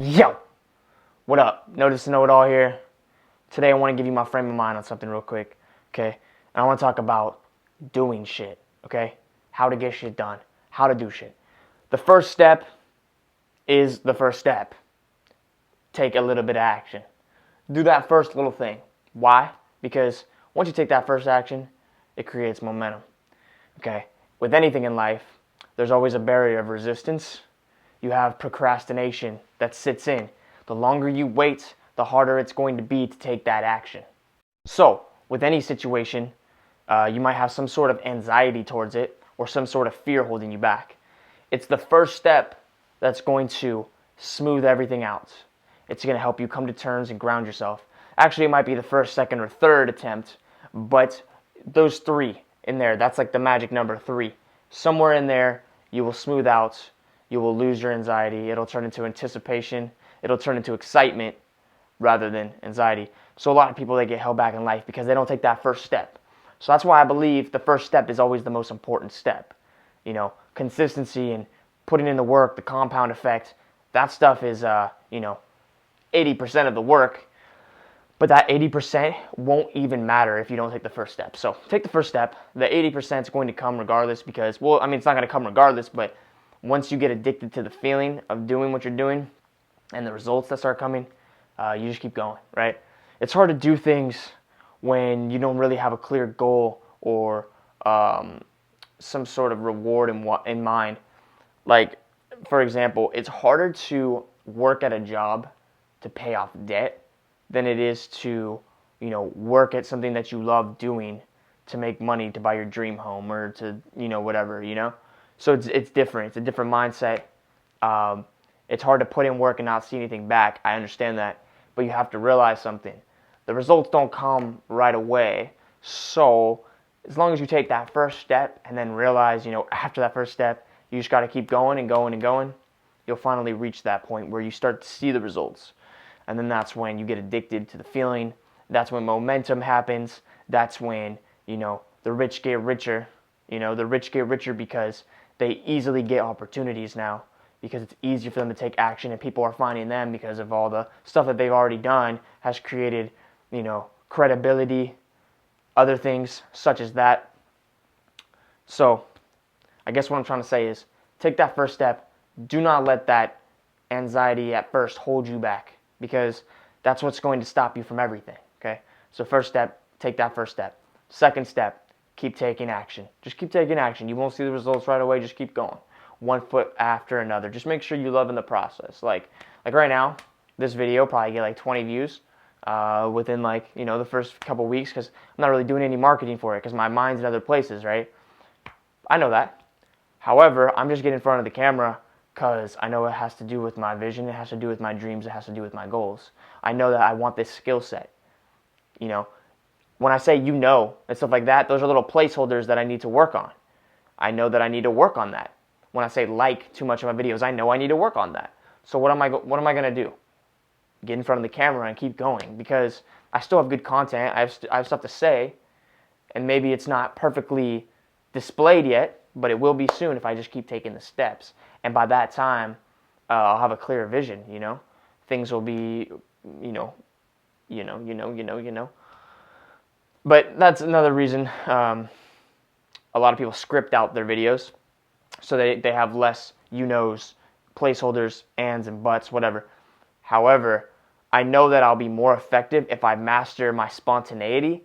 Yo, what up? Notice to know it all here. Today I want to give you my frame of mind on something real quick, okay? And I want to talk about doing shit, okay? How to get shit done, how to do shit. The first step is the first step. Take a little bit of action. Do that first little thing. Why? Because once you take that first action, it creates momentum, okay? With anything in life, there's always a barrier of resistance. You have procrastination that sits in. The longer you wait, the harder it's going to be to take that action. So, with any situation, you might have some sort of anxiety towards it or some sort of fear holding you back. It's the first step that's going to smooth everything out. It's going to help you come to terms and ground yourself. Actually, it might be the first, second, or third attempt, but those three in there, that's like the magic number 3. Somewhere in there, you will smooth out. You will lose your anxiety. It'll turn into anticipation. It'll turn into excitement rather than anxiety. So a lot of people, they get held back in life because they don't take that first step. So that's why I believe the first step is always the most important step. You know, consistency and putting in the work, the compound effect, that stuff is, 80% of the work. But that 80% won't even matter if you don't take the first step. So take the first step. The 80% is going to come regardless because, it's not going to come regardless, but once you get addicted to the feeling of doing what you're doing and the results that start coming, you just keep going, right? It's hard to do things when you don't really have a clear goal or some sort of reward in mind. Like, for example, it's harder to work at a job to pay off debt than it is to, work at something that you love doing to make money to buy your dream home or to, whatever. So it's different. It's a different mindset. It's hard to put in work and not see anything back. I understand that. But you have to realize something. The results don't come right away. So as long as you take that first step and then realize, after that first step, you just got to keep going and going and going, you'll finally reach that point where you start to see the results. And then that's when you get addicted to the feeling. That's when momentum happens. That's when, the rich get richer. The rich get richer because they easily get opportunities now because it's easier for them to take action and people are finding them because of all the stuff that they've already done has created, credibility, other things such as that. So I guess what I'm trying to say is take that first step. Do not let that anxiety at first hold you back because that's what's going to stop you from everything, okay? So first step, take that first step. Second step, keep taking action. Just keep taking action. You won't see the results right away. Just keep going. One foot after another. Just make sure you love in the process. Like right now, this video probably get like 20 views within the first couple weeks because I'm not really doing any marketing for it because my mind's in other places, right? I know that. However, I'm just getting in front of the camera because I know it has to do with my vision. It has to do with my dreams. It has to do with my goals. I know that I want this skill set. When I say and stuff like that, those are little placeholders that I need to work on. I know that I need to work on that. When I say too much of my videos, I know I need to work on that. So what am I going to do? Get in front of the camera and keep going because I still have good content. I have stuff to say, and maybe it's not perfectly displayed yet, but it will be soon if I just keep taking the steps. And by that time, I'll have a clear vision. Things will be, But that's another reason a lot of people script out their videos so they have less placeholders, ands and buts, whatever. However, I know that I'll be more effective if I master my spontaneity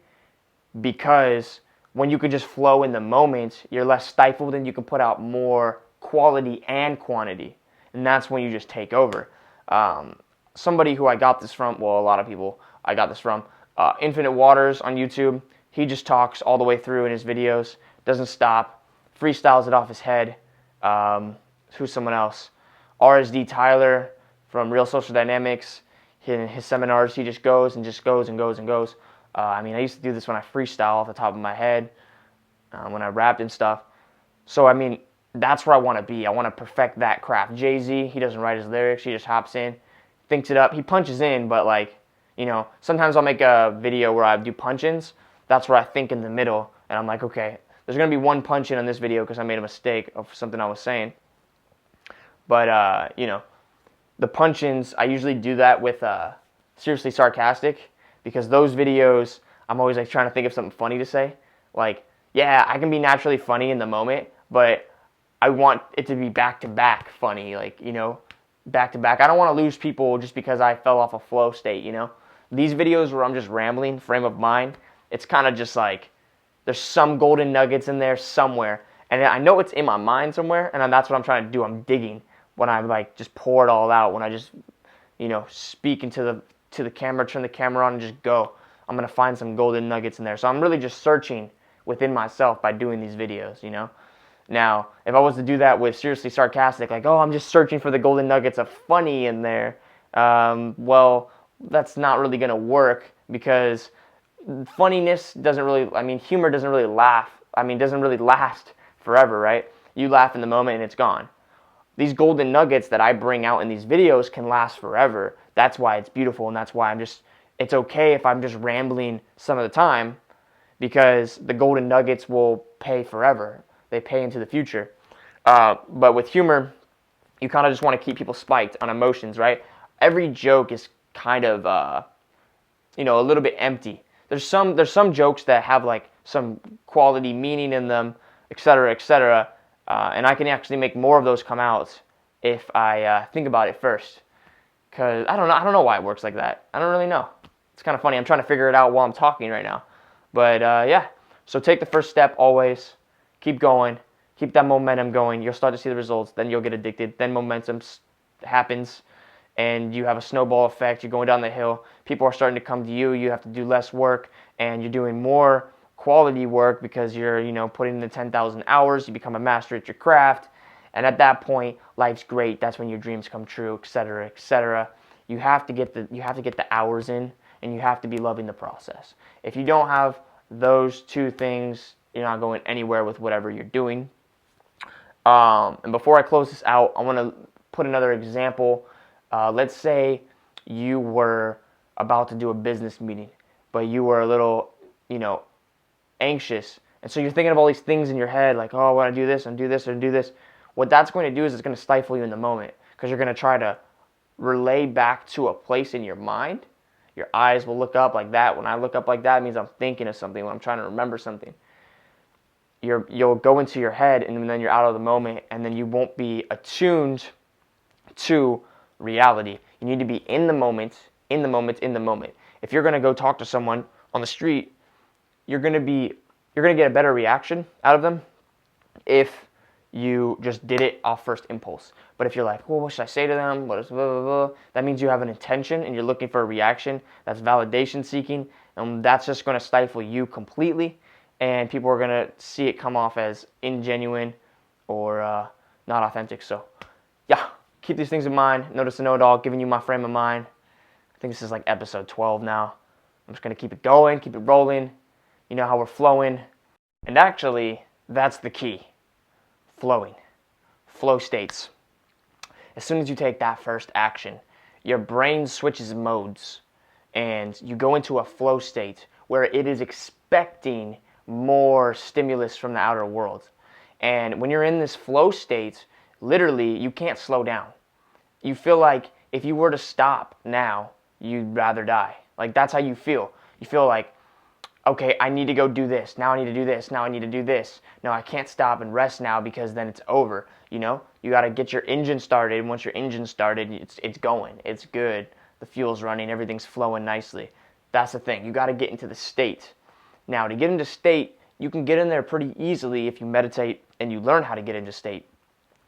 because when you can just flow in the moment, you're less stifled and you can put out more quality and quantity. And that's when you just take over. Somebody who I got this from, a lot of people I got this from, Infinite Waters on YouTube. He just talks all the way through in his videos, doesn't stop, freestyles it off his head. Who's someone else? RSD Tyler from Real Social Dynamics. In his seminars, he just goes and just goes and goes and goes. I used to do this when I freestyle off the top of my head, when I rapped and stuff. So, that's where I want to be. I want to perfect that craft. Jay-Z, he doesn't write his lyrics. He just hops in, thinks it up. He punches in, but sometimes I'll make a video where I do punch-ins. That's where I think in the middle, and I'm like, okay, there's going to be one punch-in on this video because I made a mistake of something I was saying. But, The punch-ins, I usually do that with Seriously Sarcastic, because those videos, I'm always like trying to think of something funny to say. Like, yeah, I can be naturally funny in the moment, but I want it to be back-to-back funny, like, back-to-back. I don't want to lose people just because I fell off a flow state, These videos where I'm just rambling, Frame of Mind, it's kind of just like, there's some golden nuggets in there somewhere. And I know it's in my mind somewhere, and that's what I'm trying to do. I'm digging when I like just pour it all out, when I just, speak into the camera, turn the camera on, and just go. I'm going to find some golden nuggets in there. So I'm really just searching within myself by doing these videos, Now, if I was to do that with Seriously Sarcastic, like, oh, I'm just searching for the golden nuggets of funny in there, well, that's not really going to work, because funniness doesn't really, humor doesn't really doesn't really last forever, right? You laugh in the moment and it's gone. These golden nuggets that I bring out in these videos can last forever. That's why it's beautiful, and that's why it's okay if I'm just rambling some of the time, because the golden nuggets will pay forever. They pay into the future. But with humor, you kind of just want to keep people spiked on emotions, right? Every joke is kind of, a little bit empty. There's some jokes that have like some quality meaning in them, etc., etc. And I can actually make more of those come out if I think about it first. Cause I don't know why it works like that. I don't really know. It's kind of funny. I'm trying to figure it out while I'm talking right now. But yeah. So take the first step always. Keep going. Keep that momentum going. You'll start to see the results. Then you'll get addicted. Then momentum happens, and you have a snowball effect. You're going down the hill. People are starting to come to you. You have to do less work, and you're doing more quality work because you're, putting in the 10,000 hours. You become a master at your craft, and at that point, life's great. That's when your dreams come true, etc., etc. You have to get the hours in, and you have to be loving the process. If you don't have those two things, you're not going anywhere with whatever you're doing. And before I close this out, I want to put another example. Let's say you were about to do a business meeting, but you were a little, anxious. And so you're thinking of all these things in your head, like, oh, I want to do this, and do this, and do this. What that's going to do is it's going to stifle you in the moment, because you're going to try to relay back to a place in your mind. Your eyes will look up like that. When I look up like that, it means I'm thinking of something, when I'm trying to remember something. You'll go into your head, and then you're out of the moment, and then you won't be attuned to reality. You need to be in the moment, in the moment, in the moment. If you're going to go talk to someone on the street, you're going to get a better reaction out of them if you just did it off first impulse. But if you're like, well, what should I say to them? What is blah, blah, blah? That means you have an intention and you're looking for a reaction. That's validation seeking, and that's just going to stifle you completely, and people are going to see it come off as ingenuine or not authentic. So yeah, keep these things in mind. Notice to know it all, giving you my frame of mind. I think this is like episode 12 now. I'm just going to keep it going, keep it rolling. You know how we're flowing. And actually, that's the key. Flowing. Flow states. As soon as you take that first action, your brain switches modes, and you go into a flow state where it is expecting more stimulus from the outer world. And when you're in this flow state, literally, you can't slow down. You feel like if you were to stop now, you'd rather die. Like, that's how you feel. You feel like, okay, I need to go do this. Now I need to do this. Now I need to do this. No, I can't stop and rest now, because then it's over. You got to get your engine started. Once your engine's started, it's going. It's good. The fuel's running. Everything's flowing nicely. That's the thing. You got to get into the state. Now, to get into state, you can get in there pretty easily if you meditate and you learn how to get into state.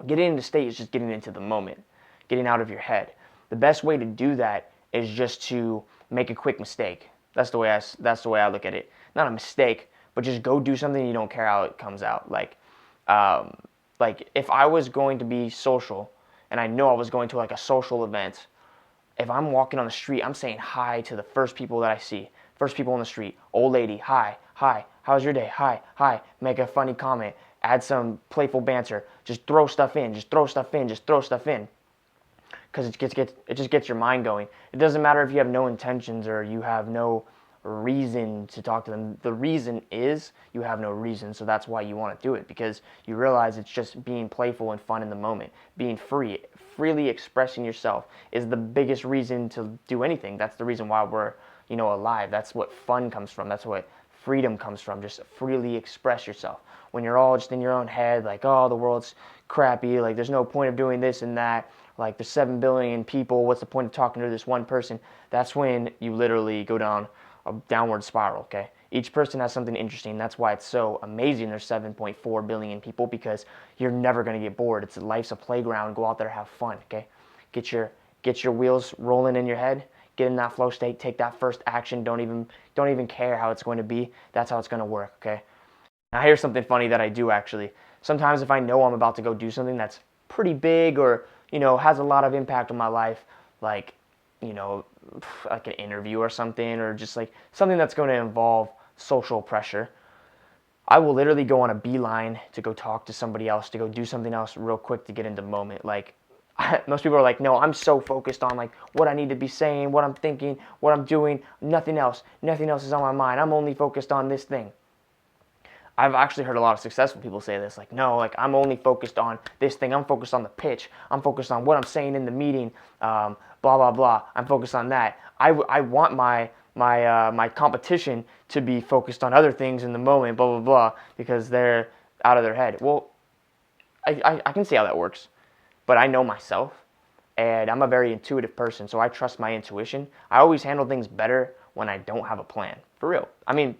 Getting into state is just getting into the moment, getting out of your head. The best way to do that is just to make a quick mistake. That's the way I look at it. Not a mistake, but just go do something you don't care how it comes out. Like if I was going to be social, and I know I was going to like a social event, if I'm walking on the street, I'm saying hi to the first people that I see. First people on the street. Old lady, hi, how's your day? Hi. Make a funny comment. Add some playful banter. Just throw stuff in. Because it just gets your mind going. It doesn't matter if you have no intentions or you have no reason to talk to them. The reason is you have no reason, so that's why you want to do it, because you realize it's just being playful and fun in the moment, being free freely expressing yourself is the biggest reason to do anything. That's the reason why we're, alive. That's what fun comes from. That's what freedom comes from. Just freely express yourself. When you're all just in your own head, like, oh, the world's crappy, like, there's no point of doing this and that, like, there's 7 billion people, what's the point of talking to this one person? That's when you literally go down a downward spiral, okay? Each person has something interesting. That's why it's so amazing there's 7.4 billion people, because you're never going to get bored. Life's a playground. Go out there, have fun, okay? Get your wheels rolling in your head. Get in that flow state. Take that first action. Don't even care how it's going to be. That's how it's going to work, okay? Now here's something funny that I do actually. Sometimes if I know I'm about to go do something that's pretty big or, has a lot of impact on my life, like, like an interview or something, or just like something that's going to involve social pressure, I will literally go on a beeline to go talk to somebody else, to go do something else real quick to get into the moment. Like, most people are like, no, I'm so focused on like what I need to be saying, what I'm thinking, what I'm doing, nothing else is on my mind. I'm only focused on this thing. I've actually heard a lot of successful people say this, like, no, like, I'm only focused on this thing. I'm focused on the pitch. I'm focused on what I'm saying in the meeting, blah, blah, blah. I'm focused on that. I want my competition to be focused on other things in the moment, blah, blah, blah, because they're out of their head. Well, I can see how that works, but I know myself, and I'm a very intuitive person, so I trust my intuition. I always handle things better when I don't have a plan, for real. I mean,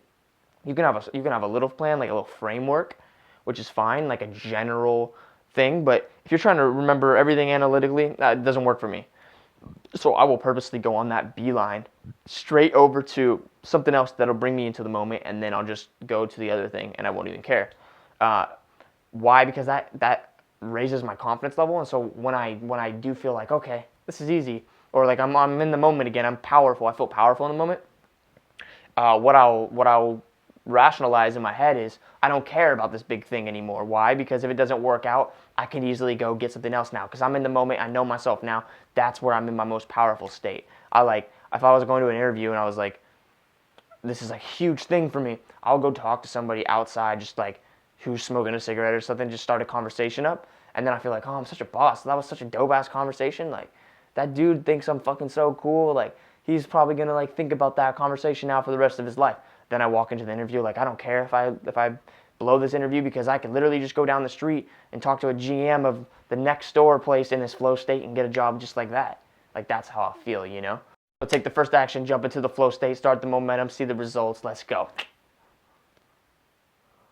you can have a little plan, like a little framework, which is fine, like a general thing. But if you're trying to remember everything analytically, that doesn't work for me. So I will purposely go on that beeline straight over to something else that'll bring me into the moment, and then I'll just go to the other thing, and I won't even care. Why? Because that raises my confidence level, and so when I do feel like, okay, this is easy, or like I'm in the moment again, I'm powerful. I feel powerful in the moment. What I'll rationalize in my head is I don't care about this big thing anymore. Why? Because if it doesn't work out, I can easily go get something else now, because I'm in the moment. I know myself now. That's where I'm in my most powerful state. If I was going to an interview and I was like, this is a huge thing for me, I'll go talk to somebody outside, just like who's smoking a cigarette or something, just start a conversation up, and then I feel like, oh, I'm such a boss. That was such a dope ass conversation. Like, that dude thinks I'm fucking so cool. Like, he's probably gonna like think about that conversation now for the rest of his life. Then I walk into the interview, like, I don't care if I blow this interview, because I could literally just go down the street and talk to a GM of the next door place in this flow state and get a job just like that. Like, that's how I feel, So take the first action, jump into the flow state, start the momentum, see the results. Let's go.